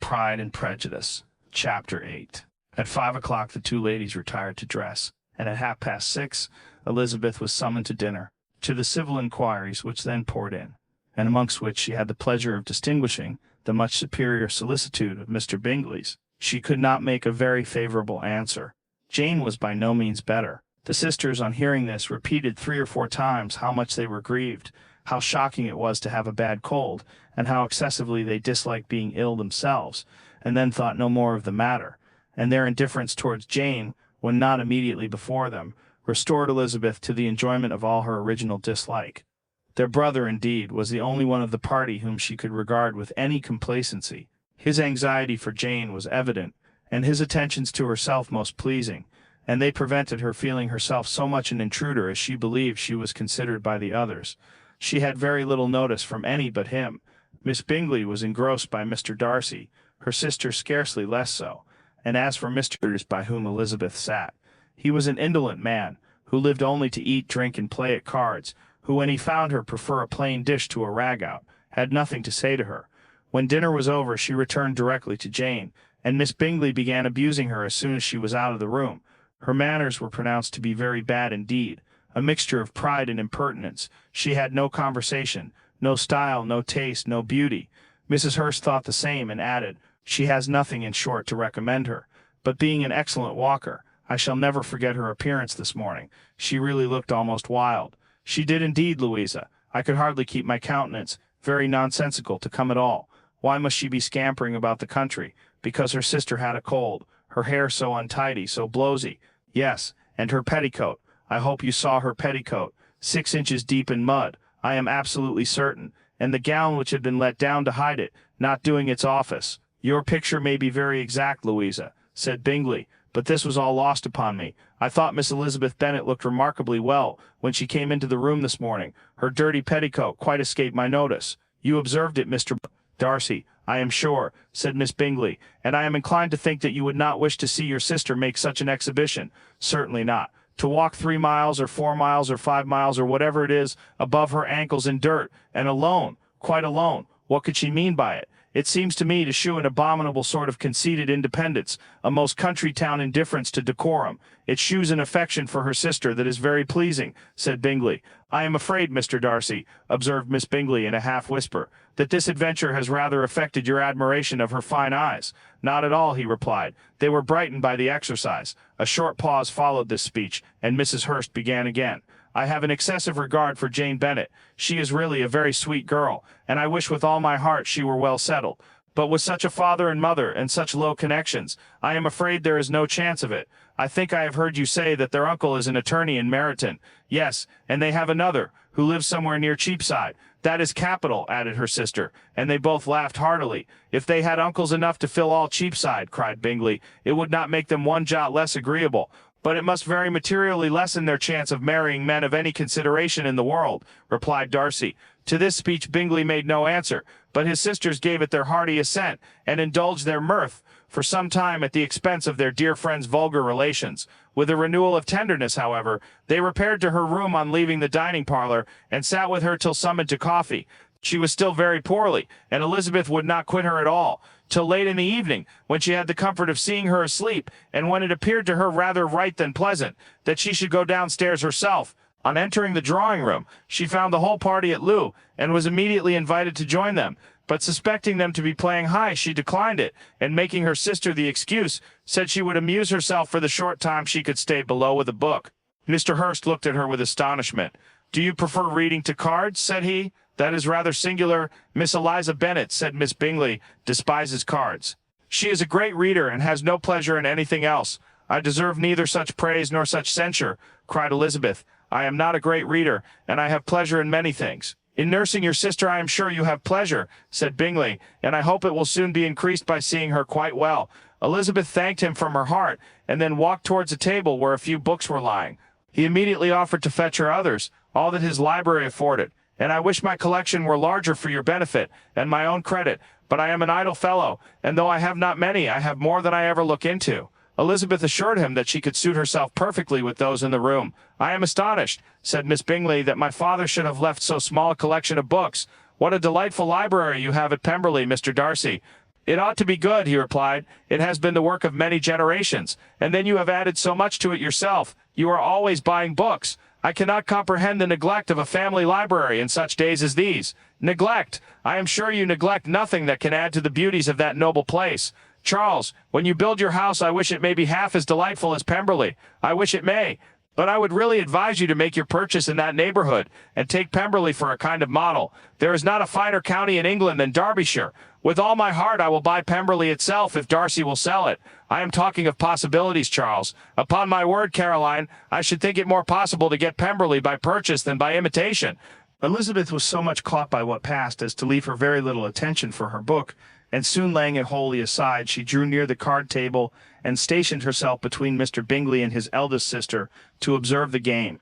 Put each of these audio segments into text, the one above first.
Pride and Prejudice, Chapter 8. At 5 o'clock the two ladies retired to dress, and at 6:30 Elizabeth was summoned to dinner. To the civil inquiries which then poured in, and amongst which she had the pleasure of distinguishing the much superior solicitude of Mr. Bingley's, she could not make a very favourable answer. Jane was by no means better. The sisters, on hearing this, repeated 3 or 4 times how much they were grieved, how shocking it was to have a bad cold, and how excessively they disliked being ill themselves, and then thought no more of the matter, and their indifference towards Jane, when not immediately before them, restored Elizabeth to the enjoyment of all her original dislike. Their brother, indeed, was the only one of the party whom she could regard with any complacency. His anxiety for Jane was evident, and his attentions to herself most pleasing, and they prevented her feeling herself so much an intruder as she believed she was considered by the others. She had very little notice from any but him. Miss Bingley was engrossed by Mr. Darcy, her sister scarcely less so, and as for Mr. by whom Elizabeth sat, he was an indolent man, who lived only to eat, drink, and play at cards, who, when he found her prefer a plain dish to a ragout, had nothing to say to her. When dinner was over she returned directly to Jane, and Miss Bingley began abusing her as soon as she was out of the room. Her manners were pronounced to be very bad indeed, a mixture of pride and impertinence. She had no conversation, no style, no taste, no beauty. Mrs. Hurst thought the same, and added, "She has nothing, in short, to recommend her. But being an excellent walker, I shall never forget her appearance this morning. She really looked almost wild." "She did indeed, Louisa. I could hardly keep my countenance. Very nonsensical to come at all. Why must she be scampering about the country? Because her sister had a cold. Her hair so untidy, so blowsy. Yes, and her petticoat. I hope you saw her petticoat. 6 inches deep in mud, I am absolutely certain. And the gown which had been let down to hide it, not doing its office." "Your picture may be very exact, Louisa," said Bingley, "but this was all lost upon me. I thought Miss Elizabeth Bennet looked remarkably well when she came into the room this morning. Her dirty petticoat quite escaped my notice." "You observed it, Mr. Darcy, I am sure," said Miss Bingley, "and I am inclined to think that you would not wish to see your sister make such an exhibition." "Certainly not. To walk 3 miles or 4 miles or 5 miles or whatever it is, above her ankles in dirt, and alone, quite alone. What could she mean by it? It seems to me to shew an abominable sort of conceited independence, a most country town indifference to decorum. It shews an affection for her sister that is very pleasing," said Bingley. "I am afraid, Mr. Darcy," observed Miss Bingley in a half-whisper, "that this adventure has rather affected your admiration of her fine eyes." "Not at all," he replied. "They were brightened by the exercise." A short pause followed this speech, and Mrs. Hurst began again. "I have an excessive regard for Jane Bennet. She is really a very sweet girl, and I wish with all my heart she were well settled. But with such a father and mother, and such low connections, I am afraid there is no chance of it. I think I have heard you say that their uncle is an attorney in Meryton." "Yes, and they have another, who lives somewhere near Cheapside." "That is capital," added her sister, and they both laughed heartily. "If they had uncles enough to fill all Cheapside," cried Bingley, "it would not make them one jot less agreeable." "But it must very materially lessen their chance of marrying men of any consideration in the world," replied Darcy. To this speech Bingley made no answer, but his sisters gave it their hearty assent, and indulged their mirth for some time at the expense of their dear friend's vulgar relations. With a renewal of tenderness, however, they repaired to her room on leaving the dining parlour, and sat with her till summoned to coffee. She was still very poorly, and Elizabeth would not quit her at all, till late in the evening, when she had the comfort of seeing her asleep, and when it appeared to her rather right than pleasant that she should go downstairs herself. On entering the drawing-room, she found the whole party at loo, and was immediately invited to join them, but suspecting them to be playing high, she declined it, and making her sister the excuse, said she would amuse herself for the short time she could stay below with a book. Mr. Hurst looked at her with astonishment. "Do you prefer reading to cards?" said he. "That is rather singular. Miss Eliza Bennet," said Miss Bingley, "despises cards." "She is a great reader, and has no pleasure in anything else." "I deserve neither such praise nor such censure," cried Elizabeth. "I am not a great reader, and I have pleasure in many things." "In nursing your sister I am sure you have pleasure," said Bingley, "and I hope it will soon be increased by seeing her quite well." Elizabeth thanked him from her heart, and then walked towards a table where a few books were lying. He immediately offered to fetch her others, all that his library afforded. "And I wish my collection were larger for your benefit, and my own credit, but I am an idle fellow, and though I have not many, I have more than I ever look into." Elizabeth assured him that she could suit herself perfectly with those in the room. "I am astonished," said Miss Bingley, "that my father should have left so small a collection of books. What a delightful library you have at Pemberley, Mr. Darcy." "It ought to be good," he replied. "It has been the work of many generations, and then you have added so much to it yourself. You are always buying books. I cannot comprehend the neglect of a family library in such days as these." "Neglect! I am sure you neglect nothing that can add to the beauties of that noble place. Charles, when you build your house, I wish it may be half as delightful as Pemberley. I wish it may. But I would really advise you to make your purchase in that neighborhood, and take Pemberley for a kind of model. There is not a finer county in England than Derbyshire. With all my heart I will buy Pemberley itself if Darcy will sell it. I am talking of possibilities, Charles. Upon my word, Caroline, I should think it more possible to get Pemberley by purchase than by imitation." Elizabeth was so much caught by what passed as to leave her very little attention for her book, and soon laying it wholly aside, she drew near the card table and stationed herself between Mr. Bingley and his eldest sister to observe the game.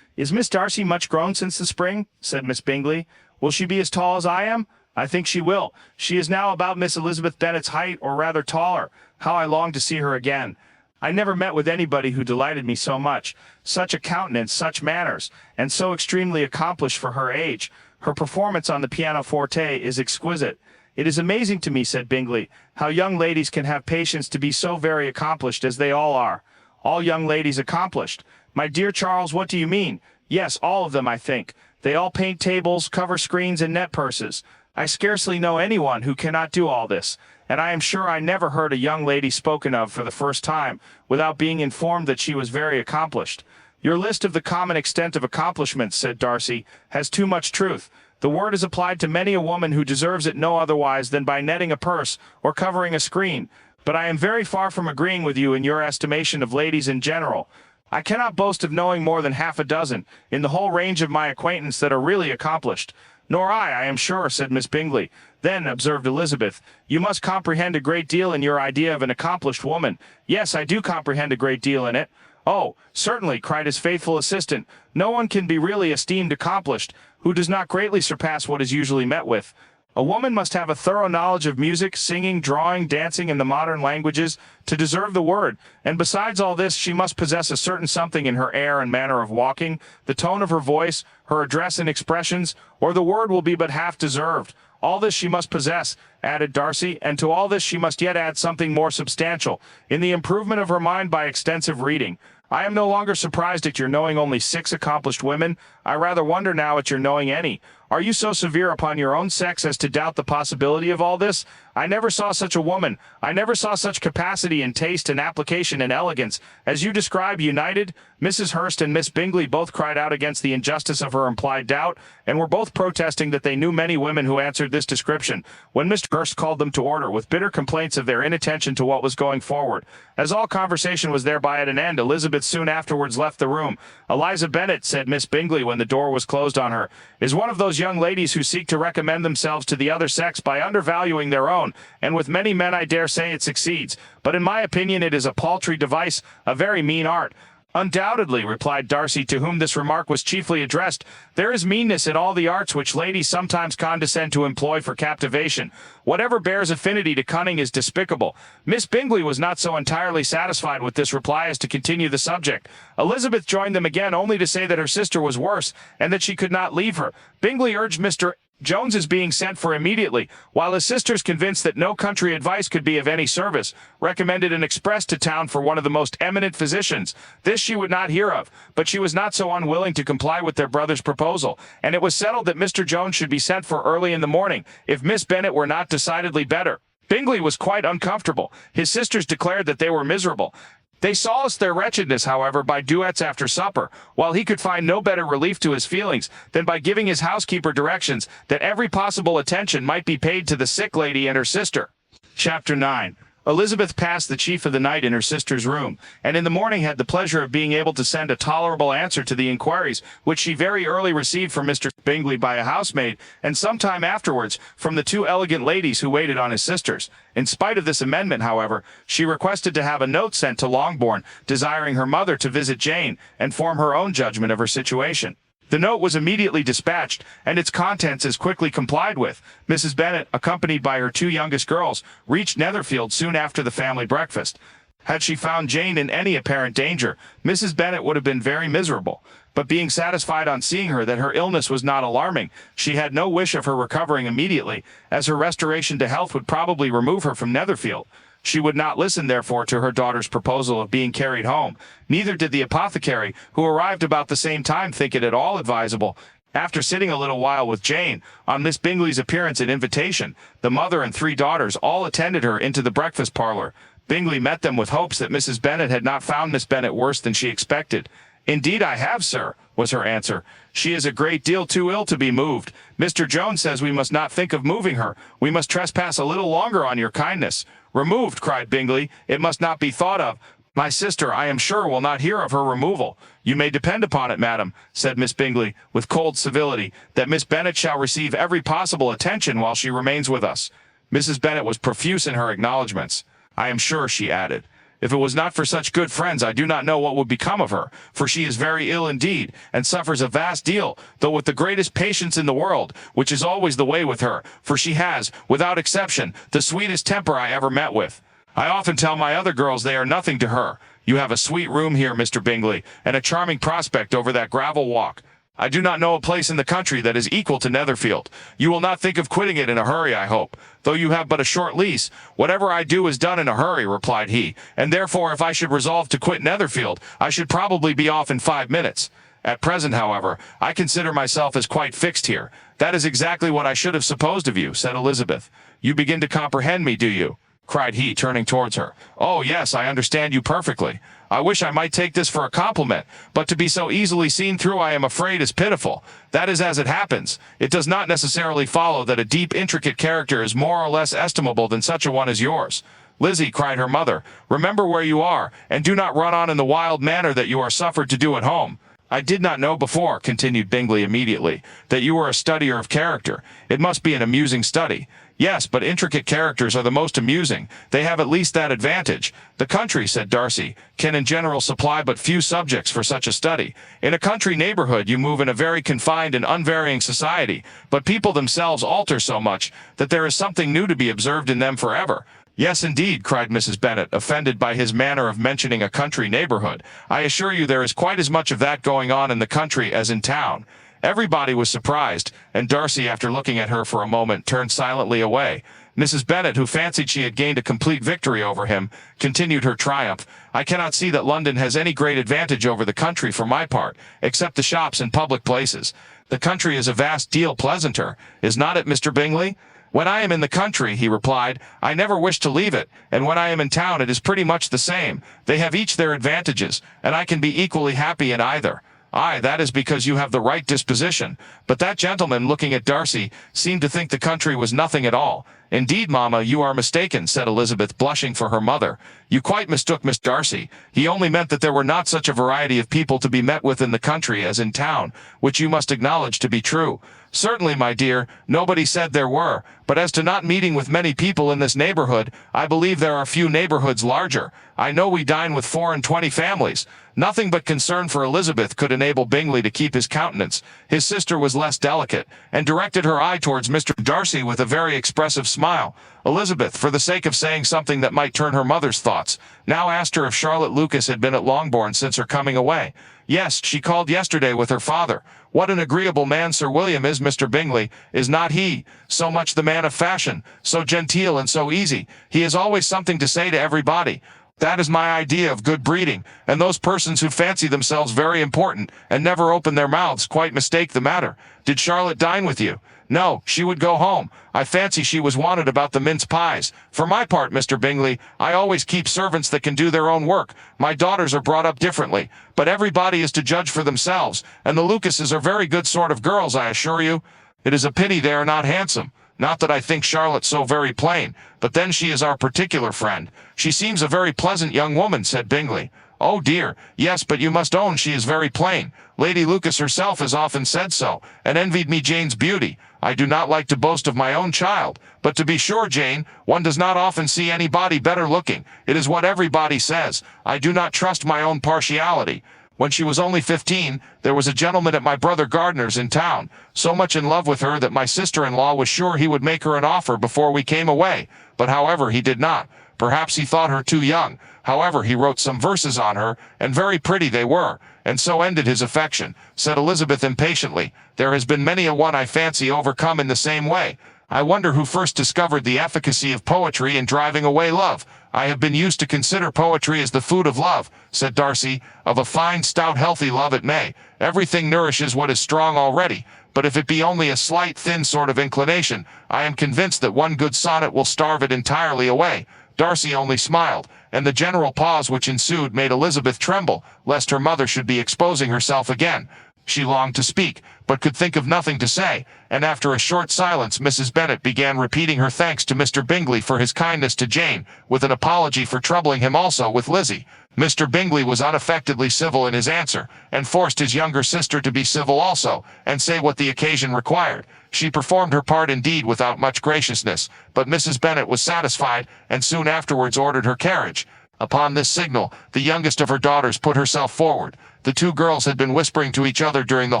"Is Miss Darcy much grown since the spring?" said Miss Bingley. "Will she be as tall as I am?" "I think she will. She is now about Miss Elizabeth Bennet's height, or rather taller. How I long to see her again. I never met with anybody who delighted me so much. Such a countenance, such manners, and so extremely accomplished for her age. Her performance on the pianoforte is exquisite." "It is amazing to me," said Bingley, "how young ladies can have patience to be so very accomplished as they all are." "All young ladies accomplished? My dear Charles, what do you mean?" "Yes, all of them, I think. They all paint tables, cover screens, and net purses. I scarcely know anyone who cannot do all this, and I am sure I never heard a young lady spoken of for the first time without being informed that she was very accomplished." "Your list of the common extent of accomplishments," said Darcy, "has too much truth. The word is applied to many a woman who deserves it no otherwise than by netting a purse or covering a screen. But I am very far from agreeing with you in your estimation of ladies in general. I cannot boast of knowing more than half a dozen, in the whole range of my acquaintance, that are really accomplished." "Nor I am sure," said Miss Bingley. "Then," observed Elizabeth, "you must comprehend a great deal in your idea of an accomplished woman." "Yes, I do comprehend a great deal in it." "Oh, certainly," cried his faithful assistant. "No one can be really esteemed accomplished who does not greatly surpass what is usually met with. A woman must have a thorough knowledge of music, singing, drawing, dancing, and the modern languages to deserve the word, and besides all this she must possess a certain something in her air and manner of walking, the tone of her voice, her address and expressions, or the word will be but half deserved. All this she must possess," added Darcy, "and to all this she must yet add something more substantial, in the improvement of her mind by extensive reading. I am no longer surprised at your knowing only 6 accomplished women. I rather wonder now at your knowing any. Are you so severe upon your own sex as to doubt the possibility of all this? I never saw such a woman. I never saw such capacity and taste and application and elegance as you describe united." Mrs. Hurst and Miss Bingley both cried out against the injustice of her implied doubt, and were both protesting that they knew many women who answered this description, when Mr. Hurst called them to order with bitter complaints of their inattention to what was going forward. As all conversation was thereby at an end, Elizabeth soon afterwards left the room. "Eliza Bennet," said Miss Bingley when the door was closed on her, "is one of those young ladies who seek to recommend themselves to the other sex by undervaluing their own, and with many men I dare say it succeeds, but in my opinion it is a paltry device, a very mean art." "Undoubtedly," replied Darcy, to whom this remark was chiefly addressed, "there is meanness in all the arts which ladies sometimes condescend to employ for captivation. Whatever bears affinity to cunning is despicable." Miss Bingley was not so entirely satisfied with this reply as to continue the subject. Elizabeth joined them again only to say that her sister was worse, and that she could not leave her. Bingley urged Mr. Jones's being sent for immediately, while his sisters, convinced that no country advice could be of any service, recommended an express to town for one of the most eminent physicians. This she would not hear of, but she was not so unwilling to comply with their brother's proposal, and it was settled that Mr. Jones should be sent for early in the morning, if Miss Bennet were not decidedly better. Bingley was quite uncomfortable. His sisters declared that they were miserable. They solaced their wretchedness, however, by duets after supper, while he could find no better relief to his feelings than by giving his housekeeper directions that every possible attention might be paid to the sick lady and her sister. Chapter 9. Elizabeth passed the chief of the night in her sister's room, and in the morning had the pleasure of being able to send a tolerable answer to the inquiries which she very early received from Mr. Bingley by a housemaid, and some time afterwards from the 2 elegant ladies who waited on his sisters. In spite of this amendment, however, she requested to have a note sent to Longbourn, desiring her mother to visit Jane and form her own judgment of her situation. The note was immediately dispatched, and its contents as quickly complied with. Mrs. Bennet, accompanied by her 2 youngest girls, reached Netherfield soon after the family breakfast. Had she found Jane in any apparent danger, Mrs. Bennet would have been very miserable. But being satisfied on seeing her that her illness was not alarming, she had no wish of her recovering immediately, as her restoration to health would probably remove her from Netherfield. She would not listen, therefore, to her daughter's proposal of being carried home. Neither did the apothecary, who arrived about the same time, think it at all advisable. After sitting a little while with Jane, on Miss Bingley's appearance and invitation, the mother and 3 daughters all attended her into the breakfast parlour. Bingley met them with hopes that Mrs. Bennet had not found Miss Bennet worse than she expected. "Indeed I have, sir," was her answer. "She is a great deal too ill to be moved. Mr. Jones says we must not think of moving her. We must trespass a little longer on your kindness." "Removed," cried Bingley. "It must not be thought of. My sister, I am sure, will not hear of her removal." "You may depend upon it, madam," said Miss Bingley, with cold civility, "that Miss Bennet shall receive every possible attention while she remains with us." Mrs. Bennet was profuse in her acknowledgments. "I am sure," she added, "if it was not for such good friends, I do not know what would become of her, for she is very ill indeed, and suffers a vast deal, though with the greatest patience in the world, which is always the way with her, for she has, without exception, the sweetest temper I ever met with. I often tell my other girls they are nothing to her. You have a sweet room here, Mr. Bingley, and a charming prospect over that gravel walk. I do not know a place in the country that is equal to Netherfield. You will not think of quitting it in a hurry, I hope, though you have but a short lease." "Whatever I do is done in a hurry," replied he, "and therefore if I should resolve to quit Netherfield, I should probably be off in 5 minutes. At present, however, I consider myself as quite fixed here." "That is exactly what I should have supposed of you," said Elizabeth. "You begin to comprehend me, do you?" cried he, turning towards her. "Oh, yes, I understand you perfectly. I wish I might take this for a compliment, but to be so easily seen through I am afraid is pitiful. That is as it happens. It does not necessarily follow that a deep, intricate character is more or less estimable than such a one as yours." "Lizzie," cried her mother, "remember where you are, and do not run on in the wild manner that you are suffered to do at home." "I did not know before," continued Bingley immediately, "that you were a studier of character. It must be an amusing study." "Yes, but intricate characters are the most amusing. They have at least that advantage." "The country," said Darcy, "can in general supply but few subjects for such a study. In a country neighbourhood you move in a very confined and unvarying society, but people themselves alter so much that there is something new to be observed in them forever." "Yes, indeed," cried Mrs. Bennet, offended by his manner of mentioning a country neighbourhood. "I assure you there is quite as much of that going on in the country as in town." Everybody was surprised, and Darcy, after looking at her for a moment, turned silently away. Mrs. Bennet, who fancied she had gained a complete victory over him, continued her triumph. "I cannot see that London has any great advantage over the country for my part, except the shops and public places. The country is a vast deal pleasanter, is not it, Mr. Bingley?" "When I am in the country," he replied, "I never wish to leave it, and when I am in town it is pretty much the same. They have each their advantages, and I can be equally happy in either." "Aye, that is because you have the right disposition." But that gentleman, looking at Darcy, seemed to think the country was nothing at all. "Indeed, mamma, you are mistaken," said Elizabeth, blushing for her mother. "You quite mistook Miss Darcy. He only meant that there were not such a variety of people to be met with in the country as in town, which you must acknowledge to be true." "Certainly, my dear, nobody said there were, but as to not meeting with many people in this neighbourhood, I believe there are few neighbourhoods larger. I know we dine with 24 families." Nothing but concern for Elizabeth could enable Bingley to keep his countenance. His sister was less delicate, and directed her eye towards Mr. Darcy with a very expressive smile. Elizabeth, for the sake of saying something that might turn her mother's thoughts, now asked her if Charlotte Lucas had been at Longbourn since her coming away. "Yes, she called yesterday with her father." "What an agreeable man Sir William is, Mr. Bingley, is not he? So much the man of fashion, so genteel and so easy. He has always something to say to everybody. That is my idea of good breeding, and those persons who fancy themselves very important, and never open their mouths, quite mistake the matter. Did Charlotte dine with you?" "No, she would go home. I fancy she was wanted about the mince pies. For my part, Mr. Bingley, I always keep servants that can do their own work. My daughters are brought up differently, but everybody is to judge for themselves, and the Lucases are very good sort of girls, I assure you. It is a pity they are not handsome. Not that I think Charlotte so very plain, but then she is our particular friend." "She seems a very pleasant young woman," said Bingley. "Oh dear, yes, but you must own she is very plain. Lady Lucas herself has often said so, and envied me Jane's beauty. I do not like to boast of my own child, but to be sure, Jane, one does not often see anybody better looking. It is what everybody says. I do not trust my own partiality. When she was only 15, there was a gentleman at my brother Gardner's in town, so much in love with her that my sister-in-law was sure he would make her an offer before we came away, but however he did not. Perhaps he thought her too young. However, he wrote some verses on her, and very pretty they were. and so ended his affection, said Elizabeth impatiently. There has been many a one I fancy overcome in the same way. I wonder who first discovered the efficacy of poetry in driving away love. I have been used to consider poetry as the food of love, said Darcy. Of a fine, stout, healthy love it may. Everything nourishes what is strong already, but if it be only a slight, thin sort of inclination, I am convinced that one good sonnet will starve it entirely away. Darcy only smiled, and the general pause which ensued made Elizabeth tremble, lest her mother should be exposing herself again. She longed to speak, but could think of nothing to say, and after a short silence Mrs. Bennet began repeating her thanks to Mr. Bingley for his kindness to Jane, with an apology for troubling him also with Lizzie. Mr. Bingley was unaffectedly civil in his answer, and forced his younger sister to be civil also, and say what the occasion required. She performed her part indeed without much graciousness, but Mrs. Bennet was satisfied, and soon afterwards ordered her carriage. Upon this signal, the youngest of her daughters put herself forward. The two girls had been whispering to each other during the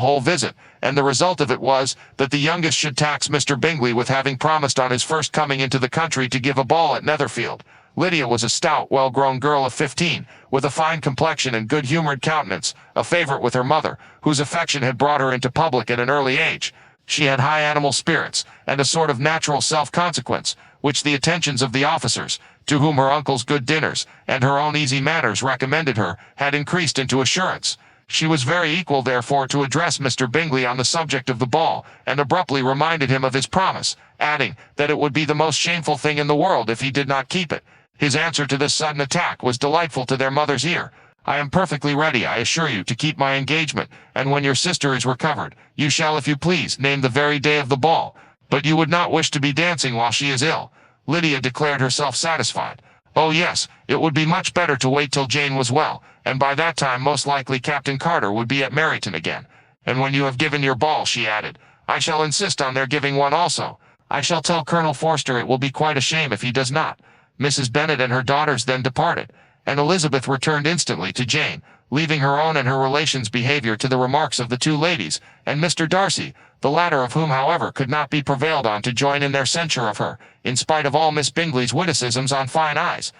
whole visit, and the result of it was that the youngest should tax Mr. Bingley with having promised on his first coming into the country to give a ball at Netherfield. Lydia was a stout, well-grown girl of 15, with a fine complexion and good-humored countenance, a favorite with her mother, whose affection had brought her into public at an early age. She had high animal spirits, and a sort of natural self-consequence, which the attentions of the officers, to whom her uncle's good dinners, and her own easy manners recommended her, had increased into assurance. She was very equal therefore to address Mr. Bingley on the subject of the ball, and abruptly reminded him of his promise, adding, that it would be the most shameful thing in the world if he did not keep it. His answer to this sudden attack was delightful to their mother's ear. I am perfectly ready, I assure you, to keep my engagement, and when your sister is recovered, you shall, if you please, name the very day of the ball. But you would not wish to be dancing while she is ill. Lydia declared herself satisfied. Oh yes, it would be much better to wait till Jane was well, and by that time most likely Captain Carter would be at Meryton again. And when you have given your ball, she added, I shall insist on their giving one also. I shall tell Colonel Forster it will be quite a shame if he does not. Mrs. Bennet and her daughters then departed, and Elizabeth returned instantly to Jane, leaving her own and her relations' behavior to the remarks of the two ladies, and Mr. Darcy, the latter of whom however could not be prevailed on to join in their censure of her, in spite of all Miss Bingley's witticisms on fine eyes.